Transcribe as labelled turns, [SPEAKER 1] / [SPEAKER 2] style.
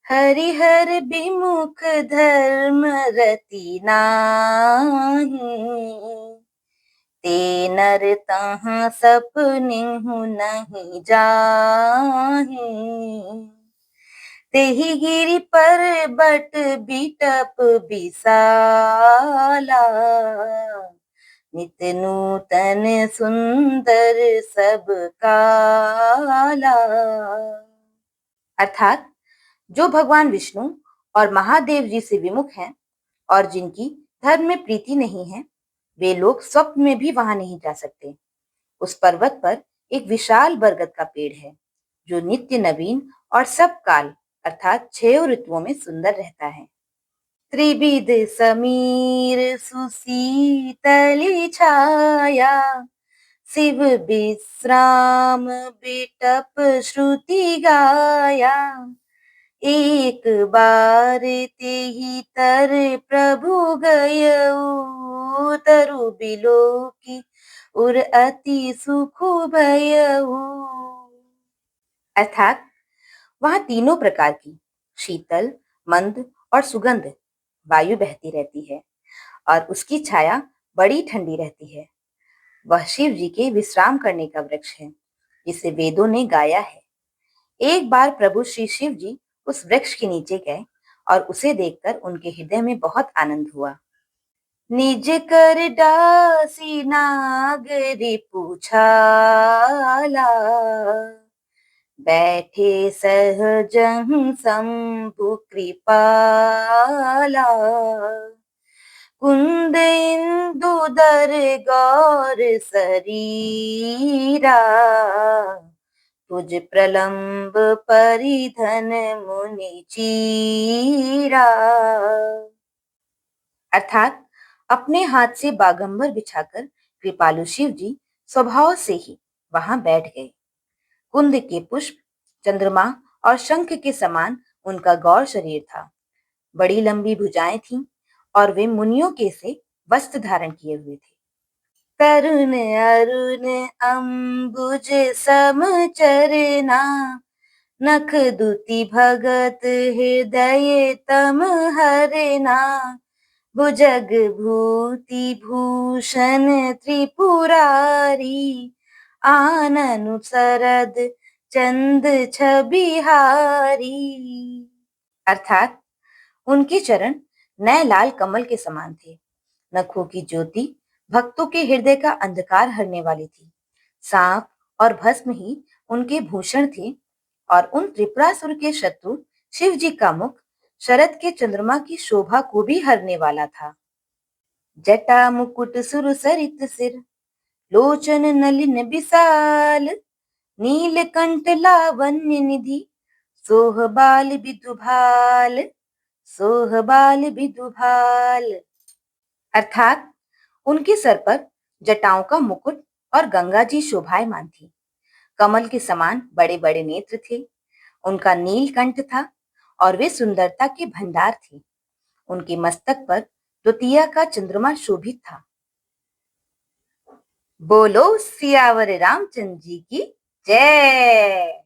[SPEAKER 1] हरिहर विमुख धर्म रति नाही, ते नर तहाँ सपनेहु नहीं जाहि। तेहि गिरि पर्बत बिटप बिसाला, नित नूतन सुंदर सब काला। अर्थात जो भगवान विष्णु और महादेव जी से विमुख हैं और जिनकी धर्म में प्रीति नहीं है, वे लोग स्वप्न में भी वहां नहीं जा सकते। उस पर्वत पर एक विशाल बरगद का पेड़ है, जो नित्य नवीन और सब काल अर्थात 6 ऋतुओं में सुंदर रहता है। त्रिविध समीर सुशीतली छाया, शिव विश्राम बिटप श्रुति गाया। एक बार तेहि तर प्रभु गयऊ, तरु बिलो की उर अति सुख भयऊ। अर्थात वहां तीनों प्रकार की शीतल, मंद और सुगंध वायु बहती रहती है और उसकी छाया बड़ी ठंडी रहती है। वह शिव जी के विश्राम करने का वृक्ष है, जिसे वेदों ने गाया है। एक बार प्रभु श्री शिव जी उस वृक्ष के नीचे गए और उसे देखकर उनके हृदय में बहुत आनंद हुआ। निज कर दासी नागरी पूछाला, बैठे सहजं शंभु कृपाला। कुंद इंदु दर गौर शरीरा, तुझ प्रलंब परिधन मुनि चीरा। अर्थात अपने हाथ से बागंबर बिछाकर कृपालु शिव जी स्वभाव से ही वहां बैठ गए। कुंद के पुष्प, चंद्रमा और शंख के समान उनका गौर शरीर था। बड़ी लंबी भुजाएं थीं और वे मुनियों के से वस्त्र धारण किए हुए थे। तरुण अरुण अंबुज सम चरना, नख दुति भगत हृदय तम हरना। भुजग भूति भूषण त्रिपुरारी, आननु सरद चंद छबिहारी। अर्थात उनके चरण नए लाल कमल के समान थे। नखों की ज्योति भक्तों के हृदय का अंधकार हरने वाली थी। सांप और भस्म ही उनके भूषण थे और उन त्रिपुरासुर के शत्रु शिव जी का मुख शरद के चंद्रमा की शोभा को भी हरने वाला था। जटा मुकुट सुर सरित सिर, लोचन नलिन विशाल। नीलकंठ लावण्य निधि, सोहबाल बिदुभाल। सोहबाल बिदुभाल। अर्थात उनके सर पर जटाओं का मुकुट और गंगा जी शोभायमान थी। कमल के समान बड़े बड़े नेत्र थे। उनका नीलकंठ था और वे सुंदरता के भंडार थे। उनके मस्तक पर द्वितीया का चंद्रमा शोभित था। बोलो सियावर रामचंद्र जी की जय।